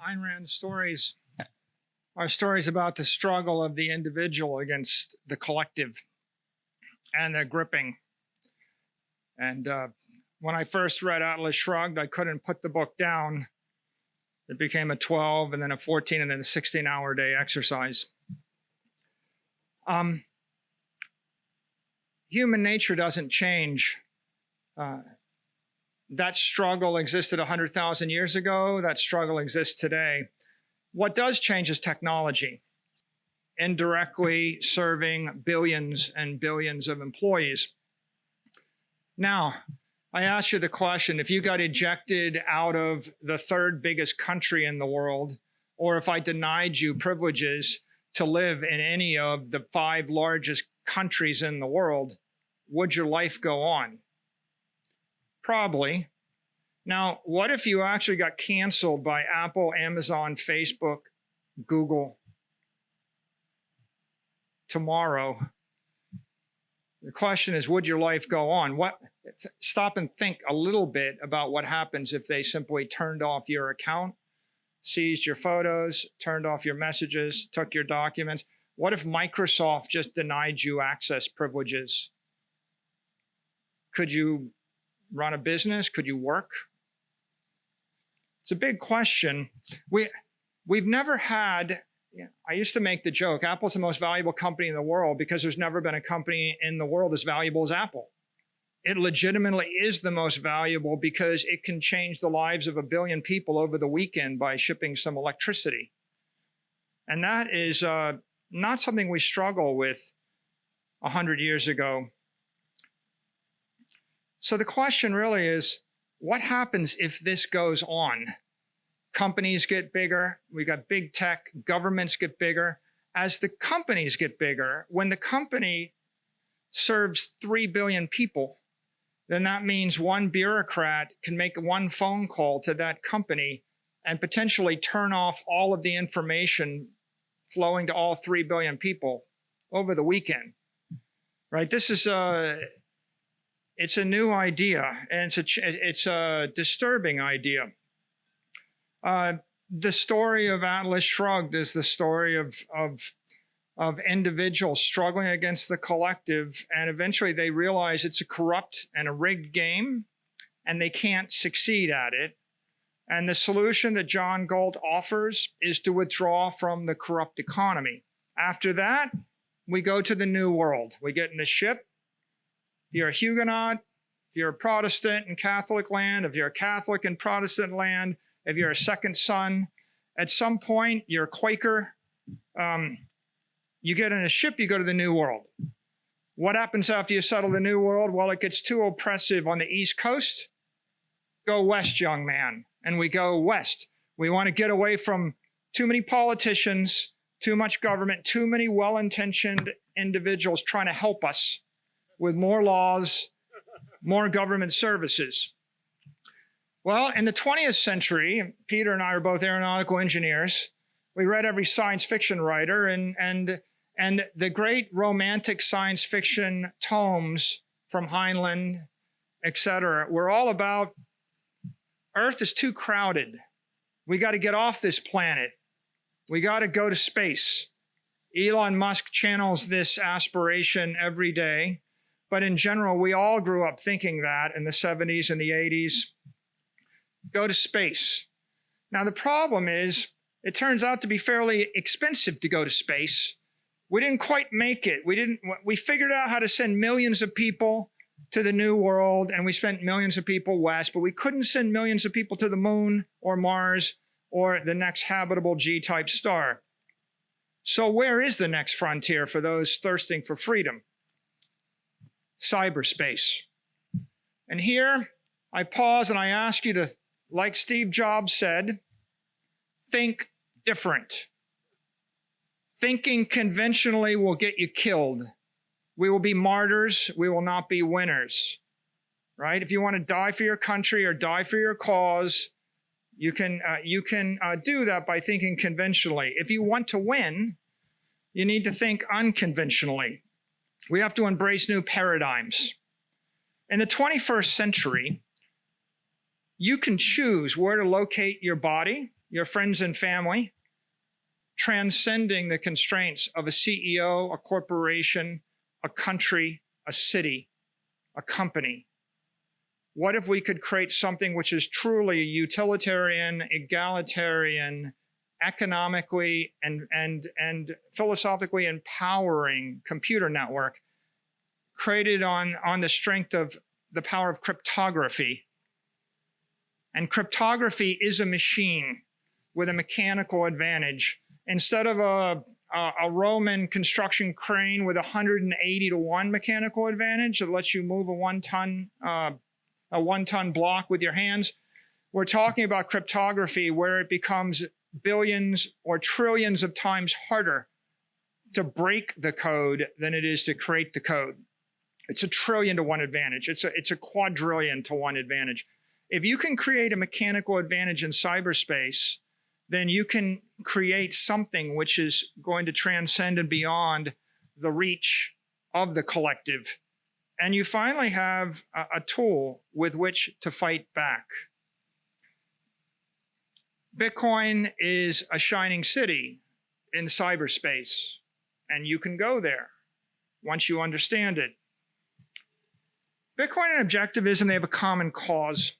Ayn Rand's stories are stories about the struggle of the individual against the collective and their gripping. And when I first read Atlas Shrugged, I couldn't put the book down. It became a 12 and then a 14 and then a 16-hour day exercise. Human nature doesn't change. That struggle existed 100,000 years ago. That struggle exists today. What does change is technology, indirectly serving billions and billions of employees. Now, I ask you the question, if you got ejected out of the third biggest country in the world, or if I denied you privileges to live in any of the 5 largest countries in the world, would your life go on? Probably. Now, what if you actually got canceled by Apple, Amazon, Facebook, Google tomorrow? The question is, would your life go on? Stop and think a little bit about what happens if they simply turned off your account, seized your photos, turned off your messages, took your documents. What if Microsoft just denied you access privileges? Could you run a business? Could you work? It's a big question. We've never had, I used to make the joke, Apple's the most valuable company in the world because there's never been a company in the world as valuable as Apple. It legitimately is the most valuable because it can change the lives of 1 billion people over the weekend by shipping some electricity. And that is not something we struggle with 100 years ago. So the question really is, what happens if this goes on? Companies get bigger, we got big tech, governments get bigger. As the companies get bigger, when the company serves 3 billion people, then that means one bureaucrat can make one phone call to that company and potentially turn off all of the information flowing to all 3 billion people over the weekend, right? This is it's a new idea, and it's a disturbing idea. The story of Atlas Shrugged is the story of individuals struggling against the collective, and eventually they realize it's a corrupt and a rigged game, and they can't succeed at it. And the solution that John Galt offers is to withdraw from the corrupt economy. After that, we go to the new world. We get in a ship. If you're a Huguenot, if you're a Protestant in Catholic land, if you're a Catholic in Protestant land, if you're a second son, at some point you're a Quaker, you get in a ship, you go to the new world. What happens after you settle the new world? Well, it gets too oppressive on the East Coast. Go west, young man. And we go west. We want to get away from too many politicians, too much government, too many well-intentioned individuals trying to help us with more laws, more government services. Well, in the 20th century, Peter and I are both aeronautical engineers. We read every science fiction writer, and the great romantic science fiction tomes from Heinlein, etc., were all about Earth is too crowded. We got to get off this planet. We got to go to space. Elon Musk channels this aspiration every day. But in general, we all grew up thinking that in the 70s and the 80s. Go to space. Now, the problem is, it turns out to be fairly expensive to go to space. We didn't quite make it. We figured out how to send millions of people to the new world, and we spent millions of people west, but we couldn't send millions of people to the moon or Mars or the next habitable G-type star. So where is the next frontier for those thirsting for freedom? Cyberspace. And here I pause and I ask you to, like Steve Jobs said, think different. Thinking conventionally will get you killed. We will be martyrs. We will not be winners, right? If you want to die for your country or die for your cause, you can do that by thinking conventionally. If you want to win, you need to think unconventionally. We have to embrace new paradigms. In the 21st century, you can choose where to locate your body, your friends and family, transcending the constraints of a CEO, a corporation, a country, a city, a company. What if we could create something which is truly utilitarian, egalitarian, economically and philosophically empowering computer network created on the strength of the power of cryptography? And cryptography is a machine with a mechanical advantage. Instead of a Roman construction crane with 180 to 1 mechanical advantage that lets you move a one-ton block with your hands, we're talking about cryptography where it becomes billions or trillions of times harder to break the code than it is to create the code. It's a trillion to 1 advantage. It's a quadrillion to 1 advantage. If you can create a mechanical advantage in cyberspace, then you can create something which is going to transcend and beyond the reach of the collective. And you finally have a tool with which to fight back. Bitcoin is a shining city in cyberspace, and you can go there once you understand it. Bitcoin and objectivism, they have a common cause.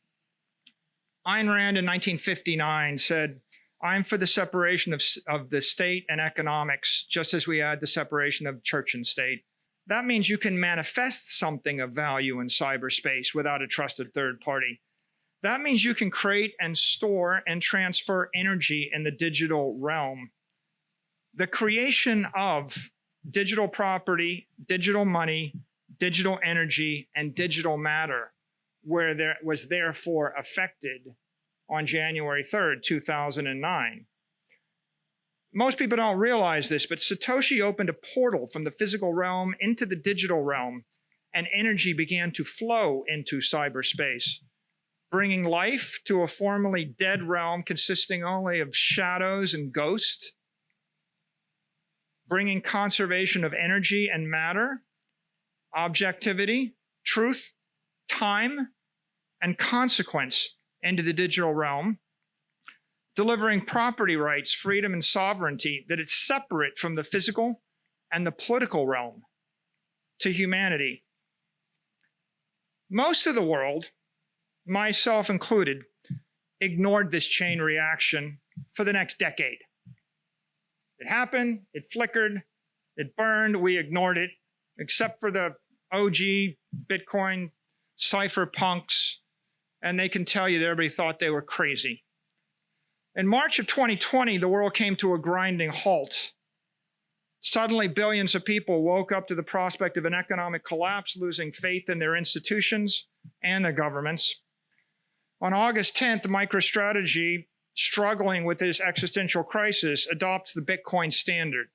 Ayn Rand in 1959 said, "I'm for the separation of the state and economics, just as we had the separation of church and state." That means you can manifest something of value in cyberspace without a trusted third party. That means you can create and store and transfer energy in the digital realm. The creation of digital property, digital money, digital energy, and digital matter was therefore affected on January 3rd, 2009. Most people don't realize this, but Satoshi opened a portal from the physical realm into the digital realm, and energy began to flow into cyberspace, bringing life to a formerly dead realm consisting only of shadows and ghosts, bringing conservation of energy and matter, objectivity, truth, time, and consequence into the digital realm, delivering property rights, freedom, and sovereignty that is separate from the physical and the political realm to humanity. Most of the world, myself included, ignored this chain reaction for the next decade. It happened, it flickered, it burned, we ignored it, except for the OG Bitcoin cypherpunks, and they can tell you that everybody thought they were crazy. In March of 2020, the world came to a grinding halt. Suddenly, billions of people woke up to the prospect of an economic collapse, losing faith in their institutions and their governments. On August 10th, MicroStrategy, struggling with this existential crisis, adopts the Bitcoin standard.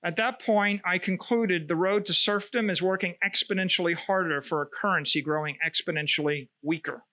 At that point, I concluded the road to serfdom is working exponentially harder for a currency growing exponentially weaker.